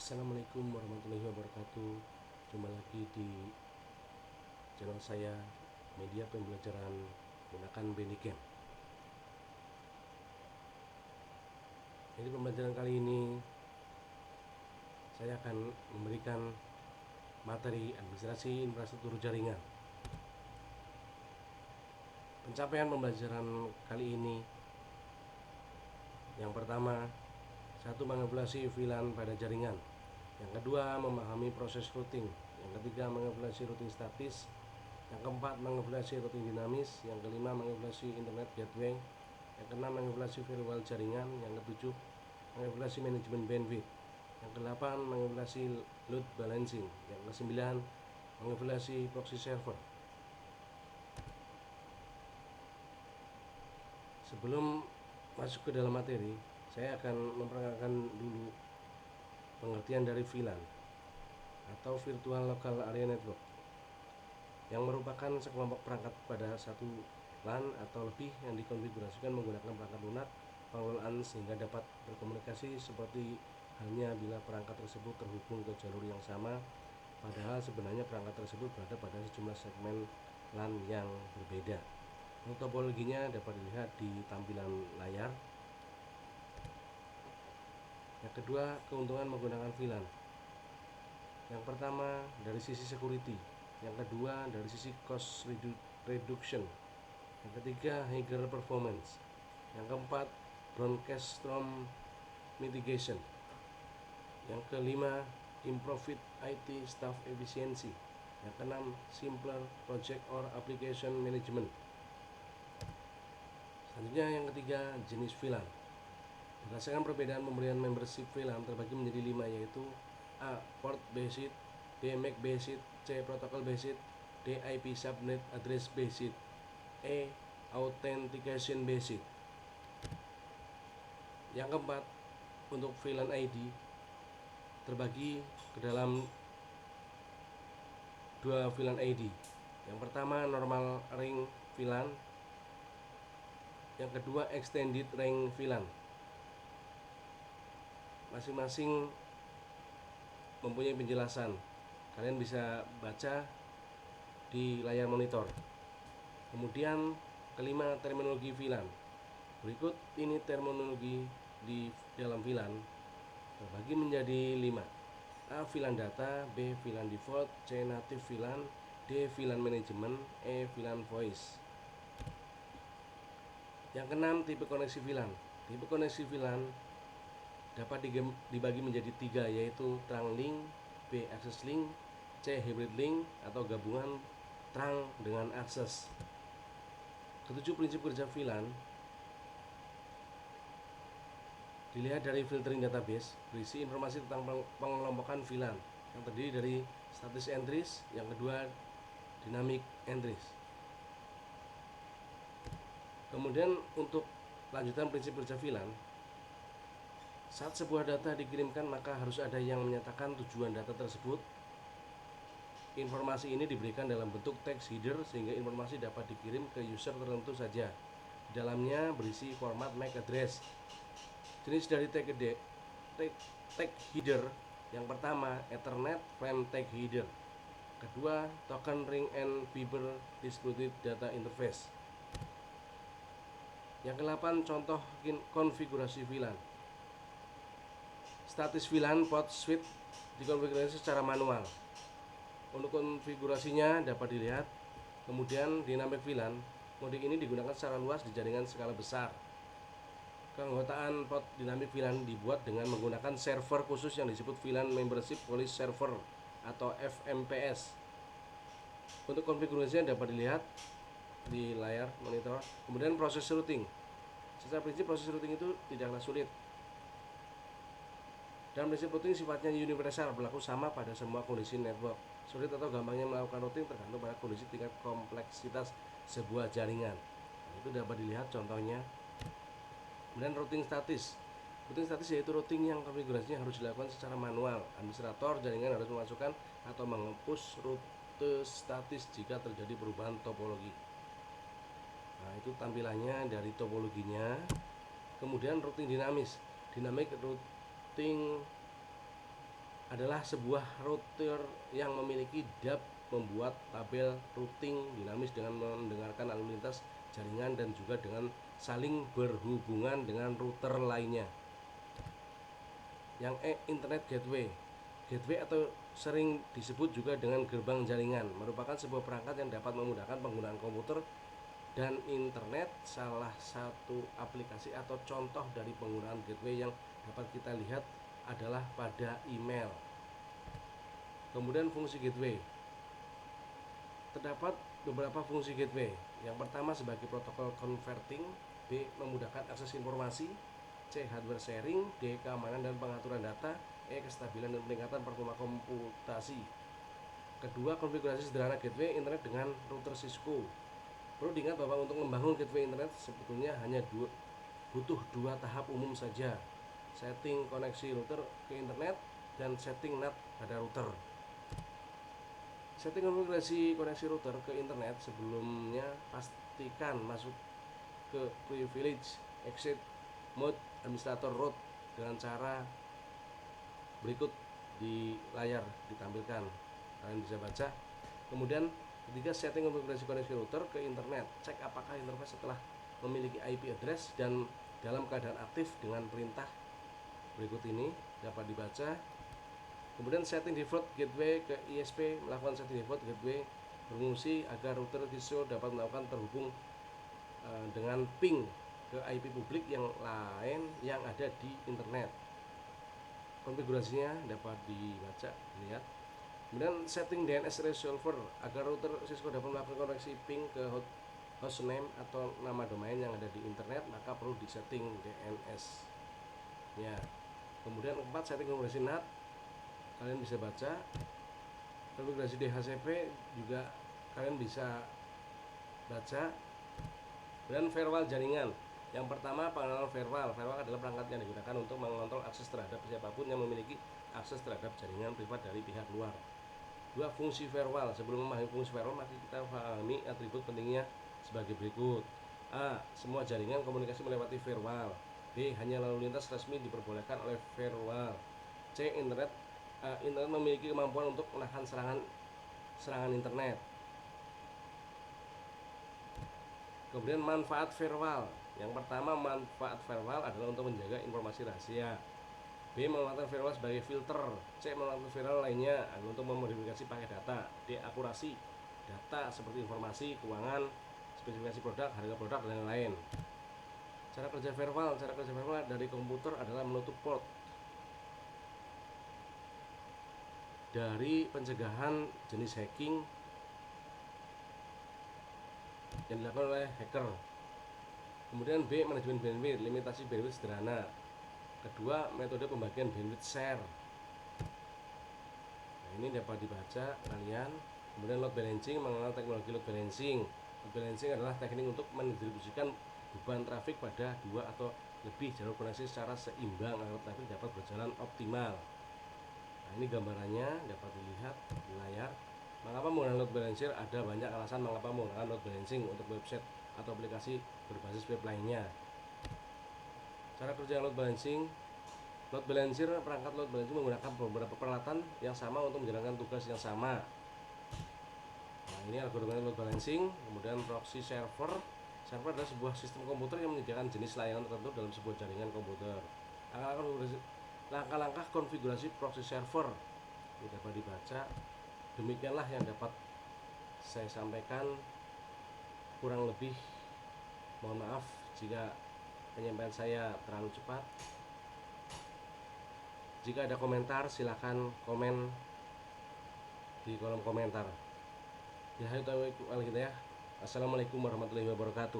Assalamualaikum warahmatullahi wabarakatuh. Jumpa lagi di channel saya, media pembelajaran menggunakan Bandicam. Jadi pembelajaran kali ini saya akan memberikan materi administrasi infrastruktur jaringan. Pencapaian pembelajaran kali ini, yang pertama, satu, mengevaluasi VLAN pada jaringan. Yang kedua, memahami proses routing. Yang ketiga, mengevaluasi routing statis. Yang keempat, mengevaluasi routing dinamis. Yang kelima, mengevaluasi internet gateway. Yang keenam, mengevaluasi firewall jaringan. Yang ketujuh, mengevaluasi manajemen bandwidth. Yang kedelapan, mengevaluasi load balancing. Yang kesembilan, mengevaluasi proxy server. Sebelum masuk ke dalam materi, saya akan memperkenalkan dulu pengertian dari VLAN atau Virtual Local Area Network, yang merupakan sekelompok perangkat pada satu LAN atau lebih yang dikonfigurasikan menggunakan perangkat lunak pengelolaan sehingga dapat berkomunikasi seperti halnya bila perangkat tersebut terhubung ke jalur yang sama, padahal sebenarnya perangkat tersebut berada pada sejumlah segmen LAN yang berbeda. Untuk topologinya dapat dilihat di tampilan layar. Yang kedua, keuntungan menggunakan VLAN. Yang pertama, dari sisi security. Yang kedua, dari sisi cost reduction. Yang ketiga, higher performance. Yang keempat, broadcast storm mitigation. Yang kelima, improved IT staff efficiency. Yang keenam, simpler project or application management. Selanjutnya yang ketiga, jenis VLAN. Berdasarkan perbedaan pemberian membership VLAN terbagi menjadi 5, yaitu A. Port based, B. MAC based, C. Protocol based, D. IP subnet address based, E. Authentication based. Yang keempat, untuk VLAN ID terbagi ke dalam dua VLAN ID. Yang pertama, normal ring VLAN. Yang kedua, extended range VLAN. Masing-masing mempunyai penjelasan. Kalian bisa baca di layar monitor. Kemudian kelima, terminologi VLAN. Berikut ini terminologi di dalam VLAN terbagi menjadi 5. A. VLAN data, B. VLAN default, C. native VLAN, D. VLAN management, E. VLAN voice. Yang keenam, tipe koneksi VLAN. Tipe koneksi VLAN dapat dibagi menjadi 3, yaitu trunk link, B. access link, C. hybrid link atau gabungan trunk dengan akses. Ketujuh, prinsip kerja VLAN dilihat dari filtering database, berisi informasi tentang pengelompokan VLAN yang terdiri dari static entries, yang kedua dynamic entries. Kemudian untuk lanjutan prinsip kerja VLAN, saat sebuah data dikirimkan maka harus ada yang menyatakan tujuan data tersebut. Informasi ini diberikan dalam bentuk text header sehingga informasi dapat dikirim ke user tertentu saja. Di dalamnya berisi format MAC address. Jenis dari tag header, yang pertama Ethernet frame tag header. Kedua, token ring and fiber distributed data interface. Yang ke-8, contoh konfigurasi VLAN. Statis VLAN port switch dikonfigurasi secara manual. Untuk konfigurasinya dapat dilihat. Kemudian dynamic VLAN, mode ini digunakan secara luas di jaringan skala besar. Keanggotaan port dynamic VLAN dibuat dengan menggunakan server khusus yang disebut VLAN Membership Policy Server atau FMPS. Untuk konfigurasinya dapat dilihat di layar monitor. Kemudian proses routing. Secara prinsip proses routing itu tidaklah sulit. Dan prinsip routing sifatnya universal, berlaku sama pada semua kondisi network. Sulit atau gampangnya melakukan routing tergantung pada kondisi tingkat kompleksitas sebuah jaringan. Itu dapat dilihat contohnya. Kemudian routing statis. Routing statis yaitu routing yang konfigurasinya harus dilakukan secara manual. Administrator jaringan harus memasukkan atau menghapus rute statis jika terjadi perubahan topologi. Nah, itu tampilannya dari topologinya. Kemudian routing dinamis. Dynamic routing adalah sebuah router yang memiliki DAP, membuat tabel routing dinamis dengan mendengarkan lalu lintas jaringan dan juga dengan saling berhubungan dengan router lainnya. Yang Internet Gateway. Gateway atau sering disebut juga dengan gerbang jaringan merupakan sebuah perangkat yang dapat memudahkan penggunaan komputer dan internet. Salah satu aplikasi atau contoh dari penggunaan gateway yang dapat kita lihat adalah pada email. Kemudian fungsi gateway. Terdapat beberapa fungsi gateway. Yang pertama sebagai protokol converting, B memudahkan akses informasi, C hardware sharing, D keamanan dan pengaturan data, E kestabilan dan peningkatan performa komputasi. Kedua, konfigurasi sederhana gateway internet dengan router Cisco. Perlu diingat bahwa untuk membangun gateway internet sebetulnya hanya butuh dua tahap umum saja: setting koneksi router ke internet dan setting NAT pada router. Setting konfigurasi koneksi router ke internet sebelumnya pastikan masuk ke privilege exit mode administrator root dengan cara berikut di layar ditampilkan, kalian bisa baca. Kemudian ketiga, setting konfigurasi koneksi router ke internet. Cek apakah interface setelah memiliki IP address dan dalam keadaan aktif dengan perintah berikut ini dapat dibaca. Kemudian setting default gateway ke ISP. Melakukan setting default gateway berfungsi agar router Cisco dapat melakukan terhubung dengan ping ke IP publik yang lain yang ada di internet. Konfigurasinya dapat dibaca, lihat. Kemudian setting DNS resolver. Agar router Cisco dapat melakukan koneksi ping ke hostname atau nama domain yang ada di internet, maka perlu disetting DNS ya. Kemudian keempat, setting konfigurasi NAT. Kalian bisa baca. Konfigurasi DHCP juga kalian bisa baca. Dan firewall jaringan. Yang pertama, pengenalan firewall. Firewall adalah perangkat yang digunakan untuk mengontrol akses terhadap siapapun yang memiliki akses terhadap jaringan privat dari pihak luar. Dua, fungsi firewall. Sebelum memahami fungsi firewall, mari kita pahami atribut pentingnya sebagai berikut. A. Semua jaringan komunikasi melewati firewall. B. Hanya lalu lintas resmi diperbolehkan oleh firewall. C. Internet memiliki kemampuan untuk menahan serangan internet. Kemudian manfaat firewall. Yang pertama, manfaat firewall adalah untuk menjaga informasi rahasia. B. Memanfaatkan firewall sebagai filter. C. Memanfaatkan firewall lainnya untuk memodifikasi paket data. D. Akurasi data seperti informasi keuangan, spesifikasi produk, harga produk, dan lain-lain. Cara kerja firewall. Cara kerja firewall dari komputer adalah menutup port. Dari pencegahan jenis hacking yang dilakukan oleh hacker. Kemudian B. Manajemen bandwidth, limitasi bandwidth sederhana. Kedua, metode pembagian bandwidth share. Nah, ini dapat dibaca kalian. Kemudian load balancing, mengenal teknologi load balancing. Load balancing adalah teknik untuk mendistribusikan beban trafik pada dua atau lebih jalur koneksi secara seimbang agar trafik dapat berjalan optimal. Nah, ini gambarannya dapat dilihat di layar. Mengapa menggunakan load balancer? Ada banyak alasan mengapa menggunakan load balancing untuk website atau aplikasi berbasis web lainnya. Cara kerja load balancing. Load balancer, perangkat load balancer menggunakan beberapa peralatan yang sama untuk menjalankan tugas yang sama. Nah, ini algoritma load balancing. Kemudian proxy server. Server adalah sebuah sistem komputer yang menyediakan jenis layanan tertentu dalam sebuah jaringan komputer. Langkah-langkah konfigurasi proxy server ini dapat dibaca. Demikianlah yang dapat saya sampaikan. Kurang lebih mohon maaf jika penyampaian saya terlalu cepat. Jika ada komentar, silakan komen di kolom komentar. Ya, Assalamualaikum warahmatullahi wabarakatuh.